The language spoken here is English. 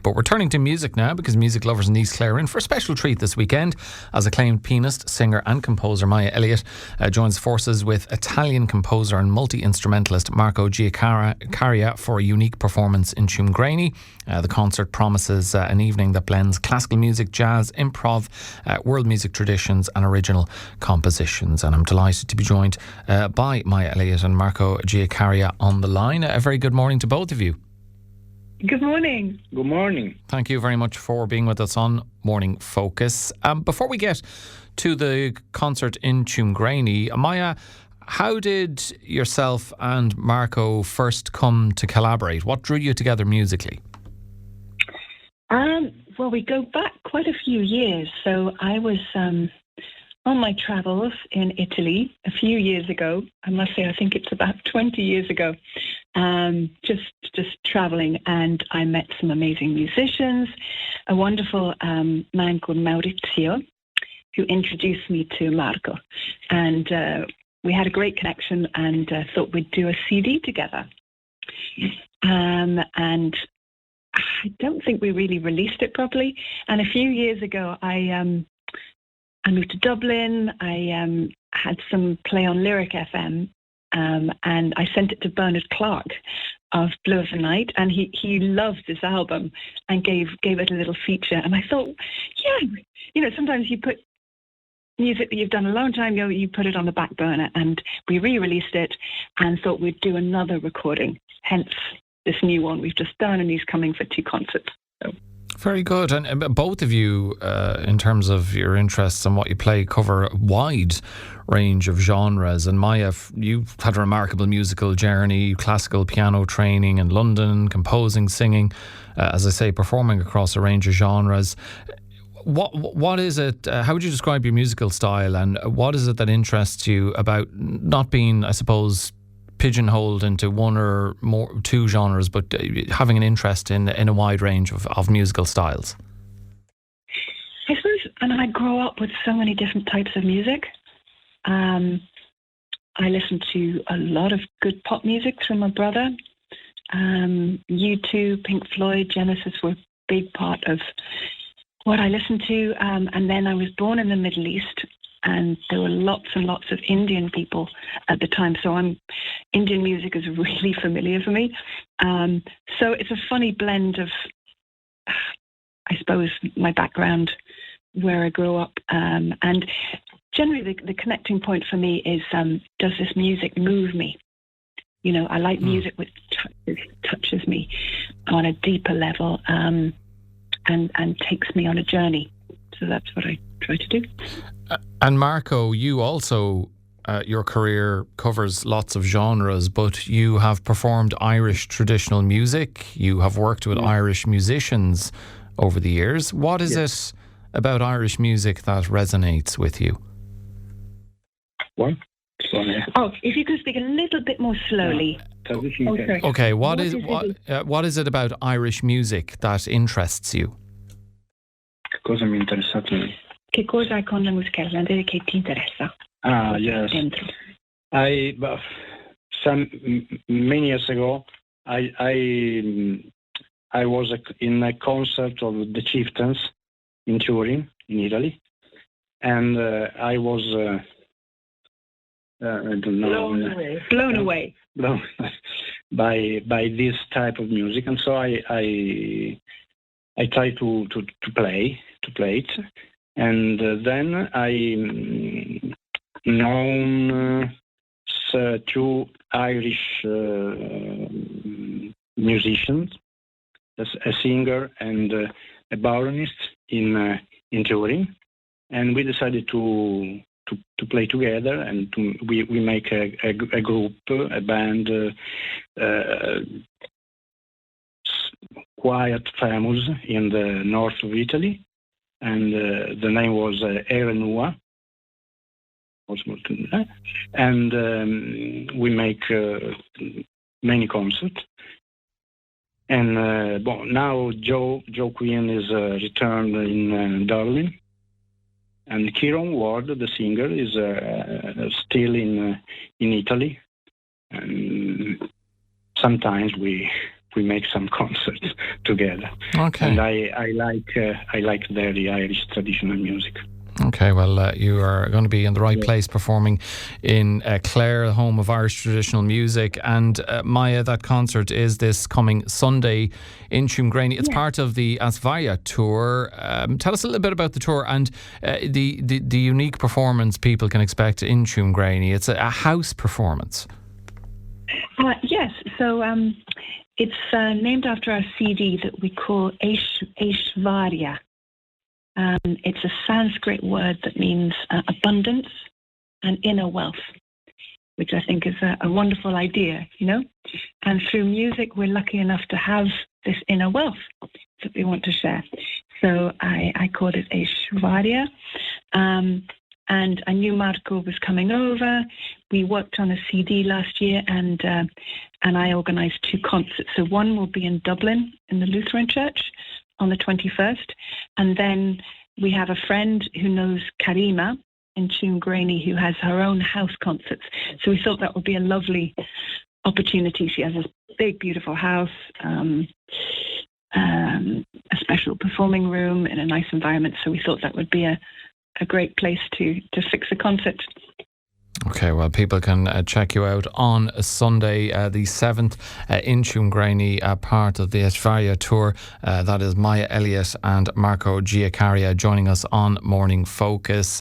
But we're turning to music now, because music lovers in East Clare are in for a special treat this weekend, as acclaimed pianist, singer and composer Maja Elliott joins forces with Italian composer and multi-instrumentalist Marco Giaccaria for a unique performance in Tuamgraney. The concert promises an evening that blends classical music, jazz, improv, world music traditions and original compositions. And I'm delighted to be joined by Maja Elliott and Marco Giaccaria on the line. A very good morning to both of you. Good morning. Good morning. Thank you very much for being with us on Morning Focus. Before we get to the concert in Tuamgraney, Maja, how did yourself and Marco first come to collaborate? What drew you together musically? Well, we go back quite a few years. So I was on my travels in Italy a few years ago. I must say, I think it's about 20 years ago. Just traveling, and I met some amazing musicians, a wonderful man called Maurizio, who introduced me to Marco. And we had a great connection, and thought we'd do a CD together. And I don't think we really released it properly. And a few years ago, I moved to Dublin. I had some play on Lyric FM, and I sent it to Bernard Clark of Blue of the Night, and he loved this album and gave it a little feature. And I thought, yeah, sometimes you put music that you've done a long time ago, you put it on the back burner, and we re-released it and thought we'd do another recording. Hence this new one we've just done, and he's coming for 2 concerts. So. Very good. And both of you, in terms of your interests and what you play, cover a wide range of genres. And Maja, you've had a remarkable musical journey, classical piano training in London, composing, singing, as I say, performing across a range of genres. What is it, how would you describe your musical style, and what is it that interests you about not being, I suppose, pigeonholed into one or more 2 genres, but having an interest in a wide range of musical styles? I suppose, I grew up with so many different types of music. I listened to a lot of good pop music through my brother. U2, Pink Floyd, Genesis were a big part of what I listened to. And then I was born in the Middle East, and there were lots and lots of Indian people at the time. So Indian music is really familiar for me. So it's a funny blend of, I suppose, my background, where I grew up. And generally the connecting point for me is, does this music move me? I like music which touches me on a deeper level, and takes me on a journey. So that's what I try to do. And Marco, you also, your career covers lots of genres, but you have performed Irish traditional music. You have worked with Irish musicians over the years. What is it about Irish music that resonates with you? What? Oh, if you could speak a little bit more slowly. Okay, what is it about Irish music that interests you? Cosa mi interessa? Che cosa con la musica irlandese che ti interessa? Yes. Dentro. Many years ago, I was in a concert of the Chieftains in Turin, in Italy, and I was blown away by this type of music, and so I tried to play it, and then I known 2 Irish musicians, a singer and a violinist in Turin, and we decided to play together, and we make a group, a band, quite famous in the north of Italy, and the name was Erenua. And we make many concerts. And now Joe Quinn is returned in Dublin, and Kieran Ward, the singer, is still in Italy. And sometimes we we make some concerts together. Okay. And I like very Irish traditional music. Okay, well, you are going to be in the right place performing in Clare, the home of Irish traditional music. And Maja, that concert is this coming Sunday in Tuamgraney. It's part of the Aşvarya Tour. Tell us a little bit about the tour and the unique performance people can expect in Tuamgraney. It's a house performance. Yes, so it's named after our CD that we call Aşvarya. It's a Sanskrit word that means abundance and inner wealth, which I think is a wonderful idea, And through music, we're lucky enough to have this inner wealth that we want to share. So I called it Aşvarya. And I knew Marco was coming over. We worked on a CD last year, and I organised 2 concerts. So one will be in Dublin in the Lutheran Church on the 21st, and then we have a friend who knows Karima in Tuamgraney who has her own house concerts. So we thought that would be a lovely opportunity. She has this big, beautiful house, a special performing room in a nice environment. So we thought that would be a great place to fix a concert. Okay, well, people can check you out on Sunday, the 7th, in Tuamgraney, part of the Aşvarya Tour. That is Maja Elliott and Marco Giaccaria joining us on Morning Focus.